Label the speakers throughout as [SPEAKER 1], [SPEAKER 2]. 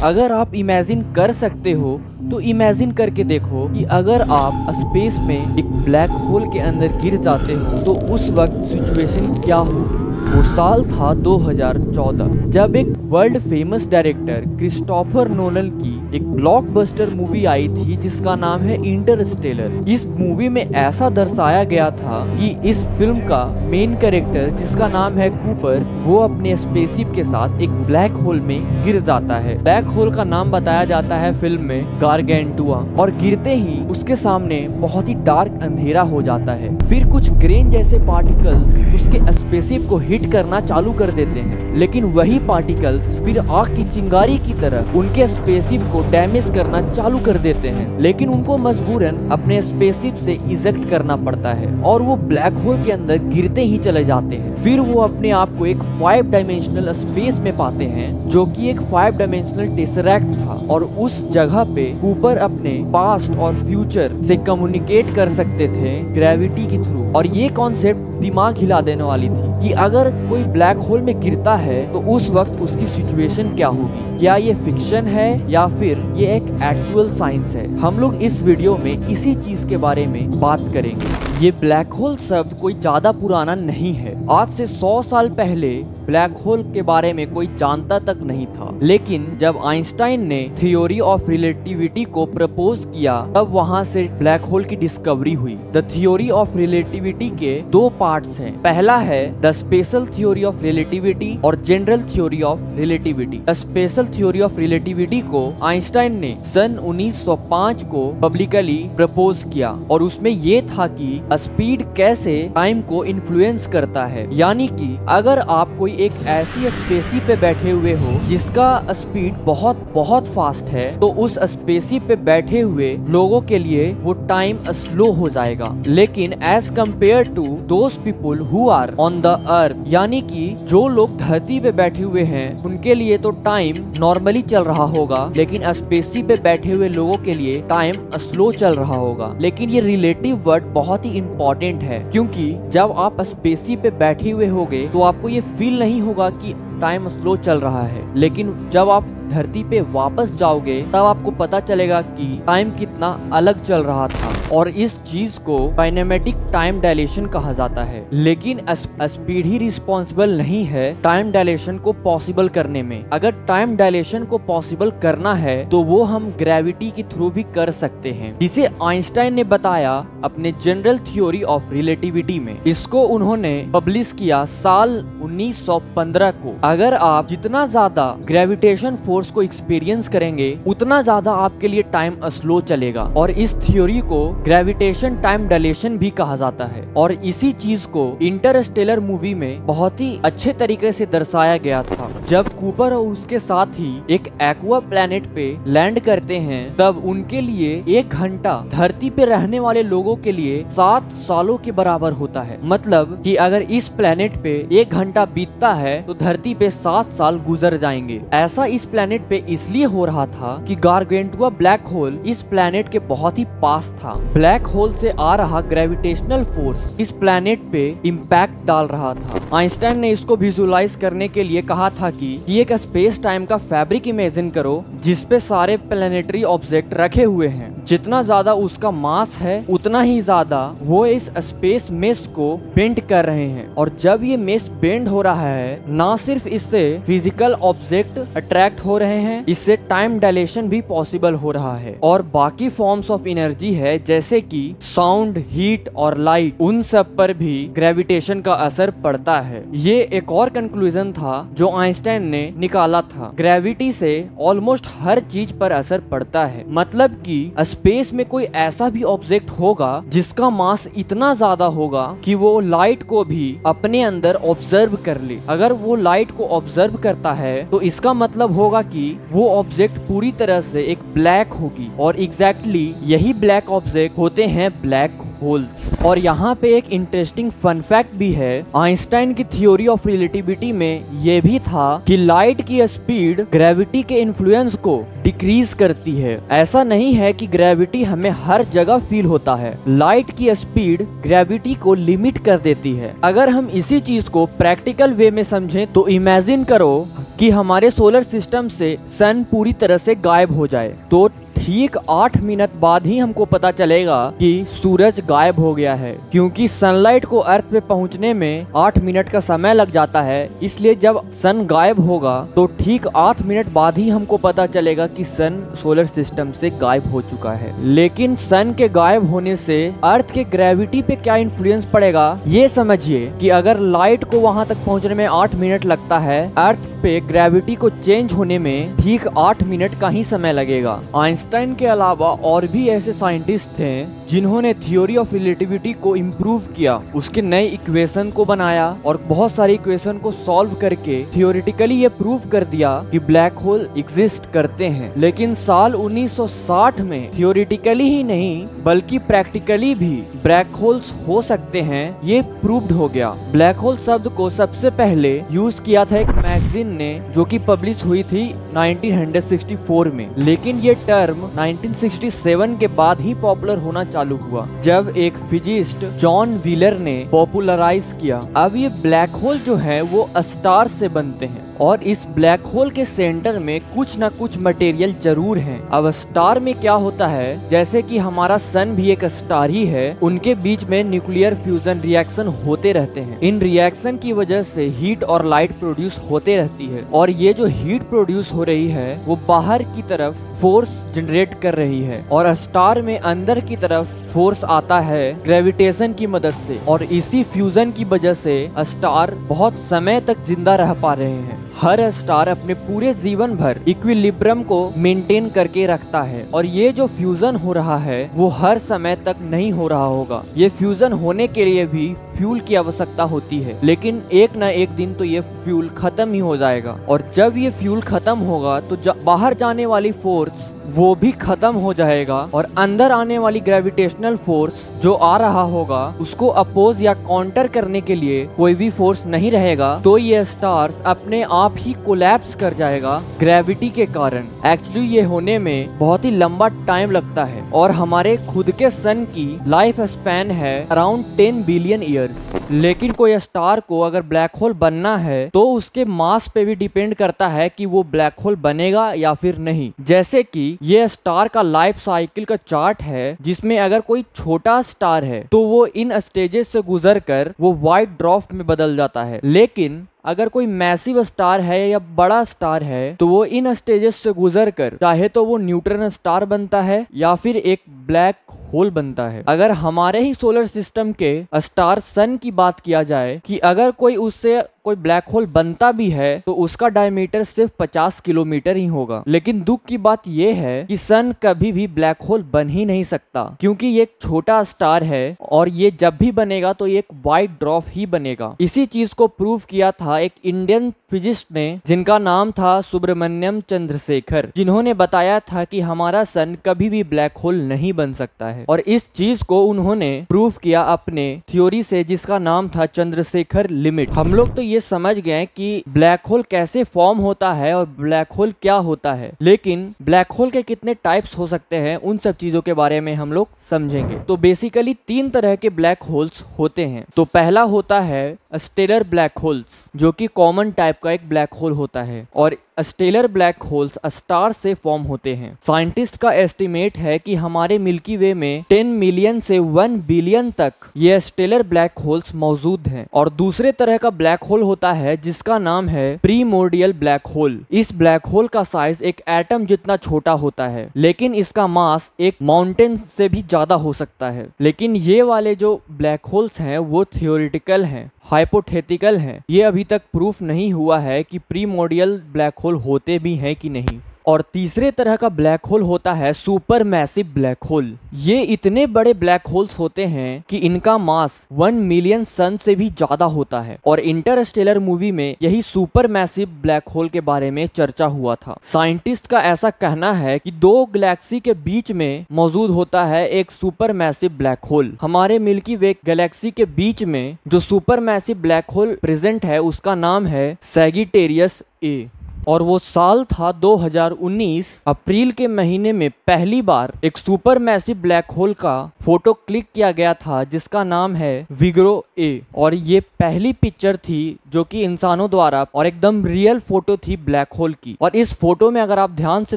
[SPEAKER 1] अगर आप इमेजिन कर सकते हो तो इमेजिन करके देखो कि अगर आप स्पेस में एक ब्लैक होल के अंदर गिर जाते हो तो उस वक्त सिचुएशन क्या होगी। वो साल था 2014 जब एक world famous director Christopher Nolan की एक ब्लॉकबस्टर मूवी आई थी जिसका नाम है इंटरस्टेलर। इस मूवी में ऐसा दर्शाया गया था कि इस फिल्म का मेन कैरेक्टर जिसका नाम है कूपर, वो अपने स्पेसशिप के साथ एक ब्लैक होल में गिर जाता है। ब्लैक होल का नाम बताया जाता है फिल्म में गारगेंटुआ, और गिरते ही उसके सामने बहुत ही डार्क अंधेरा हो जाता है। फिर कुछ ग्रेन जैसे पार्टिकल्स उसके स्पेसशिप को हिट करना चालू कर देते हैं, लेकिन वही पार्टिकल्स फिर आग की चिंगारी की तरह उनके स्पेसशिप को डैमेज करना चालू कर देते हैं, लेकिन उनको मजबूरन अपने स्पेसशिप से इजेक्ट करना पड़ता है और वो ब्लैक होल के अंदर गिरते ही चले जाते हैं। फिर वो अपने आप को एक 5 डायमेंशनल स्पेस में पाते हैं जो कि एक 5 डायमेंशनल टेसरैक्ट था, और उस जगह पे ऊपर अपने पास्ट और फ्यूचर से कम्युनिकेट कर सकते थे ग्रेविटी के थ्रू। और ये कॉन्सेप्ट दिमाग हिला देने वाली थी कि अगर कोई ब्लैक होल में गिरता है तो उस वक्त उसकी सिचुएशन क्या होगी। क्या ये फिक्शन है या फिर ये एक एक्चुअल साइंस है। हम लोग इस वीडियो में इसी चीज के बारे में बात करेंगे। ये ब्लैक होल शब्द कोई ज्यादा पुराना नहीं है। आज से 100 साल पहले ब्लैक होल के बारे में कोई जानता तक नहीं था, लेकिन जब आइंस्टाइन ने थ्योरी ऑफ रिलेटिविटी को प्रपोज किया तब वहां से ब्लैक होल की डिस्कवरी हुई। द थ्योरी ऑफ रिलेटिविटी के 2 पार्ट्स हैं। पहला है the special theory of relativity और general theory of relativity. The special theory of relativity को आइंस्टाइन ने सन 1905 को पब्लिकली प्रपोज किया, और उसमें ये था कि स्पीड कैसे टाइम को इन्फ्लुएंस करता है। यानी कि अगर आप कोई एक ऐसी स्पेसशिप पे बैठे हुए हो जिसका स्पीड बहुत बहुत फास्ट है, तो उस स्पेसशिप पे बैठे हुए लोगों के लिए वो टाइम स्लो हो जाएगा। लेकिन as compare to those people who are on the earth, यानी कि जो लोग धरती पे बैठे हुए हैं उनके लिए तो टाइम नॉर्मली चल रहा होगा, लेकिन स्पेसशिप पे बैठे हुए लोगों के लिए टाइम स्लो चल रहा होगा। लेकिन ये रिलेटिव वर्ड बहुत ही इम्पोर्टेंट है, क्योंकि जब आप स्पेसशिप पे बैठे हुए होगे तो आपको ये फील नहीं होगा कि टाइम स्लो चल रहा है, लेकिन जब आप धरती पे वापस जाओगे तब आपको पता चलेगा कि टाइम कितना अलग चल रहा था। और इस चीज को काइनेमेटिक टाइम डायलेशन कहा जाता है। लेकिन स्पीड ही रिस्पॉन्सिबल नहीं है टाइम डायलेशन को पॉसिबल करने में। अगर टाइम डायलेशन को पॉसिबल करना है तो वो हम ग्रेविटी के थ्रू भी कर सकते हैं, जिसे आइंस्टाइन ने बताया अपने जनरल थ्योरी ऑफ रिलेटिविटी में। इसको उन्होंने पब्लिश किया साल 1915 को। अगर आप जितना ज्यादा ग्रेविटेशन फोर्स को एक्सपीरियंस करेंगे उतना ज्यादा आपके लिए टाइम स्लो चलेगा, और इस थ्योरी को ग्रेविटेशन टाइम डायलेशन भी कहा जाता है। और इसी चीज को इंटरस्टेलर मूवी में बहुत ही अच्छे तरीके से दर्शाया गया था। जब कूपर और उसके साथ ही एक एक्वा प्लेनेट पे लैंड करते हैं तब उनके लिए 1 घंटा धरती पे रहने वाले लोगों के लिए 7 सालों के बराबर होता है। मतलब कि अगर इस प्लेनेट पे 1 घंटा बीतता है तो धरती पे 7 साल गुजर जाएंगे। ऐसा इस प्लेनेट पे इसलिए हो रहा था कि गारगेंटुआ ब्लैक होल इस प्लेनेट के बहुत ही पास था। ब्लैक होल से आ रहा ग्रेविटेशनल फोर्स इस प्लेनेट पे इम्पैक्ट डाल रहा था। आइंस्टाइन ने इसको विजुलाइज करने के लिए कहा था कि एक स्पेस टाइम का फैब्रिक इमेजिन करो जिसपे सारे प्लेनेटरी ऑब्जेक्ट रखे हुए हैं। जितना ज्यादा उसका मास है उतना ही ज्यादा वो इस स्पेस मेश को बेंड कर रहे हैं, और जब ये मेश बेंड हो रहा है ना सिर्फ इससे फिजिकल ऑब्जेक्ट अट्रैक्ट हो रहे हैं, इससे टाइम डायलेशन भी पॉसिबल हो रहा है। और बाकी फॉर्म्स ऑफ एनर्जी है जैसे कि साउंड, हीट और लाइट, उन सब पर भी ग्रेविटेशन का असर पड़ता है। ये एक और कंक्लूजन था जो आइंस्टाइन ने निकाला था। ग्रेविटी से ऑलमोस्ट हर चीज पर असर पड़ता है। मतलब कि स्पेस में कोई ऐसा भी ऑब्जेक्ट होगा जिसका मास इतना ज्यादा होगा कि वो लाइट को भी अपने अंदर ऑब्जर्व कर ले। अगर वो लाइट को ऑब्जर्व करता है तो इसका मतलब होगा कि वो ऑब्जेक्ट पूरी तरह से एक ब्लैक होगी, और एग्जैक्टली यही ब्लैक ऑब्जेक्ट होते हैं ब्लैक होल्स। और यहाँ पे एक इंटरेस्टिंग फन फैक्ट भी है। आइंस्टाइन की थ्योरी ऑफ रिलेटिविटी में ये भी था कि लाइट की स्पीड ग्रेविटी के इन्फ्लुएंस को डिक्रीज करती है। ऐसा नहीं है कि ग्रेविटी हमें हर जगह फील होता है। लाइट की स्पीड ग्रेविटी को लिमिट कर देती है। अगर हम इसी चीज को प्रैक्टिकल वे में समझें तो इमेजिन करो कि हमारे सोलर सिस्टम से सन पूरी तरह से गायब हो जाए, तो ठीक 8 मिनट बाद ही हमको पता चलेगा कि सूरज गायब हो गया है, क्योंकि सनलाइट को अर्थ पे पहुंचने में 8 मिनट का समय लग जाता है। इसलिए जब सन गायब होगा तो ठीक 8 मिनट बाद ही हमको पता चलेगा कि सन सोलर सिस्टम से गायब हो चुका है। लेकिन सन के गायब होने से अर्थ के ग्रेविटी पे क्या इन्फ्लुएंस पड़ेगा, ये समझिए कि अगर लाइट को वहां तक पहुंचने में 8 मिनट लगता है, अर्थ पे ग्रेविटी को चेंज होने में ठीक 8 मिनट का ही समय लगेगा। आइंस्टाइन के अलावा और भी ऐसे साइंटिस्ट थे जिन्होंने थ्योरी ऑफ रिलेटिविटी को इम्प्रूव किया, उसके नए इक्वेशन को बनाया और बहुत सारी इक्वेशन को सॉल्व करके थियोरेटिकली ये प्रूव कर दिया कि ब्लैक होल एग्जिस्ट करते हैं। लेकिन साल 1960 में थियोरेटिकली ही नहीं बल्कि प्रैक्टिकली भी ब्लैक होल्स हो सकते हैं, ये प्रूव्ड हो गया। ब्लैक होल शब्द को सबसे पहले यूज किया था एक मैगजीन ने, जो कि पब्लिश हुई थी 1964 में। लेकिन ये टर्म 1967 के बाद ही पॉपुलर होना चालू हुआ, जब एक फिजिस्ट जॉन व्हीलर ने पॉपुलराइज किया। अब ये ब्लैक होल जो है वो स्टार से बनते हैं और इस ब्लैक होल के सेंटर में कुछ ना कुछ मटेरियल जरूर है। अब स्टार में क्या होता है, जैसे कि हमारा सन भी एक स्टार ही है, उनके बीच में न्यूक्लियर फ्यूजन रिएक्शन होते रहते हैं। इन रिएक्शन की वजह से हीट और लाइट प्रोड्यूस होते रहती है और ये जो हीट प्रोड्यूस हो रही है वो बाहर की तरफ फोर्स जनरेट कर रही है और स्टार में अंदर की तरफ फोर्स आता है ग्रेविटेशन की मदद से, और इसी फ्यूजन की वजह से स्टार बहुत समय तक जिंदा रह पा रहे हैं। हर स्टार अपने पूरे जीवन भर इक्विलिब्रियम को मेंटेन करके रखता है और ये जो फ्यूजन हो रहा है वो हर समय तक नहीं हो रहा होगा। ये फ्यूजन होने के लिए भी फ्यूल की आवश्यकता होती है, लेकिन एक ना एक दिन तो ये फ्यूल खत्म ही हो जाएगा और जब ये फ्यूल खत्म होगा तो बाहर जाने वाली फोर्स वो भी खत्म हो जाएगा और अंदर आने वाली ग्रेविटेशनल फोर्स जो आ रहा होगा उसको अपोज या काउंटर करने के लिए कोई भी फोर्स नहीं रहेगा, तो ये स्टार्स अपने आप ही कोलैप्स कर जाएगा ग्रेविटी के कारण। एक्चुअली ये होने में बहुत ही लंबा टाइम लगता है और हमारे खुद के सन की लाइफ स्पैन है अराउंड 10 बिलियन ईयर्स। लेकिन कोई स्टार को अगर ब्लैक होल बनना है तो उसके मास पे भी डिपेंड करता है कि वो ब्लैक होल बनेगा या फिर नहीं। जैसे कि ये स्टार का लाइफ साइकिल का चार्ट है, जिसमें अगर कोई छोटा स्टार है तो वो इन स्टेजेस से गुजरकर वो व्हाइट ड्वार्फ में बदल जाता है, लेकिन अगर कोई मैसिव स्टार है या बड़ा स्टार है तो वो इन स्टेजेस से गुजरकर चाहे तो वो न्यूट्रॉन स्टार बनता है या फिर एक ब्लैक होल बनता है। अगर हमारे ही सोलर सिस्टम के स्टार सन की बात किया जाए कि अगर कोई उससे कोई ब्लैक होल बनता भी है तो उसका डायमीटर सिर्फ 50 किलोमीटर ही होगा। लेकिन दुख की बात यह है कि सन कभी भी ब्लैक होल बन ही नहीं सकता, क्योंकि ये एक छोटा स्टार है और ये जब भी बनेगा तो ये एक व्हाइट ड्वार्फ ही बनेगा। इसी चीज को प्रूव किया था एक इंडियन फिजिस्ट ने, जिनका नाम था सुब्रमण्यम चंद्रशेखर, जिन्होंने बताया था कि हमारा सन कभी भी ब्लैक होल नहीं बन सकता है और इस चीज को उन्होंने प्रूव किया अपने थ्योरी से, जिसका नाम था चंद्रशेखर लिमिट। हम लोग तो ये समझ गए कि ब्लैक होल कैसे फॉर्म होता है और ब्लैक होल क्या होता है, लेकिन ब्लैक होल के कितने टाइप्स हो सकते हैं उन सब चीजों के बारे में हम लोग समझेंगे। तो बेसिकली 3 तरह के ब्लैक होल्स होते हैं। तो पहला होता है स्टेलर ब्लैक होल्स, जो कि कॉमन टाइप का एक ब्लैक होल होता है और स्टेलर ब्लैक होल्स स्टार से फॉर्म होते हैं। साइंटिस्ट का एस्टिमेट है कि हमारे मिल्की वे में 10 मिलियन से 1 बिलियन तक ये स्टेलर ब्लैक होल्स मौजूद हैं। और दूसरे तरह का ब्लैक होल होता है जिसका नाम है प्रीमोर्डियल ब्लैक होल। इस ब्लैक होल का साइज एक एटम जितना छोटा होता है, लेकिन इसका मास एक माउंटेन से भी ज्यादा हो सकता है। लेकिन ये वाले जो ब्लैक होल्स हैं वो थियोरिटिकल हैं, हाइपोथेटिकल हैं। ये अभी तक प्रूफ नहीं हुआ है कि प्रीमोर्डियल ब्लैक होल होते भी हैं कि नहीं। और तीसरे तरह का ब्लैक होल होता है सुपर मैसिव ब्लैक होल। ये इतने बड़े ब्लैक होल्स होते हैं कि इनका मास 1 मिलियन सन से भी ज्यादा होता है और इंटरस्टेलर मूवी में यही सुपर मैसिव ब्लैक होल के बारे में चर्चा हुआ था। साइंटिस्ट का ऐसा कहना है कि 2 गैलेक्सी के बीच में मौजूद होता है एक सुपर मैसिव ब्लैक होल। हमारे मिल्की वे गैलेक्सी के बीच में जो super massive black hole present है उसका नाम है सैजिटेरियस ए। और वो साल था 2019। अप्रैल के महीने में पहली बार एक सुपर मैसिव ब्लैक होल का फोटो क्लिक किया गया था जिसका नाम है विग्रो ए। और ये पहली पिक्चर थी जो कि इंसानों द्वारा और एकदम रियल फोटो थी ब्लैक होल की। और इस फोटो में अगर आप ध्यान से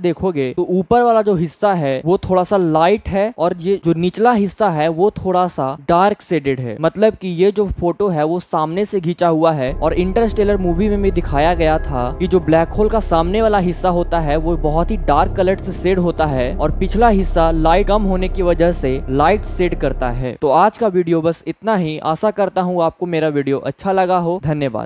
[SPEAKER 1] देखोगे तो ऊपर वाला जो हिस्सा है वो थोड़ा सा लाइट है और ये जो निचला हिस्सा है वो थोड़ा सा डार्क शेडेड है। मतलब कि ये जो फोटो है वो सामने से खींचा हुआ है। और इंटरस्टेलर मूवी में भी दिखाया गया था कि जो ब्लैक होल का सामने वाला हिस्सा होता है वो बहुत ही डार्क कलर से शेड होता है और पिछला हिस्सा लाइट कम होने की वजह से लाइट शेड करता है। तो आज का वीडियो बस इतना ही। आशा करता हूँ आपको मेरा वीडियो अच्छा लगा हो। धन्यवाद।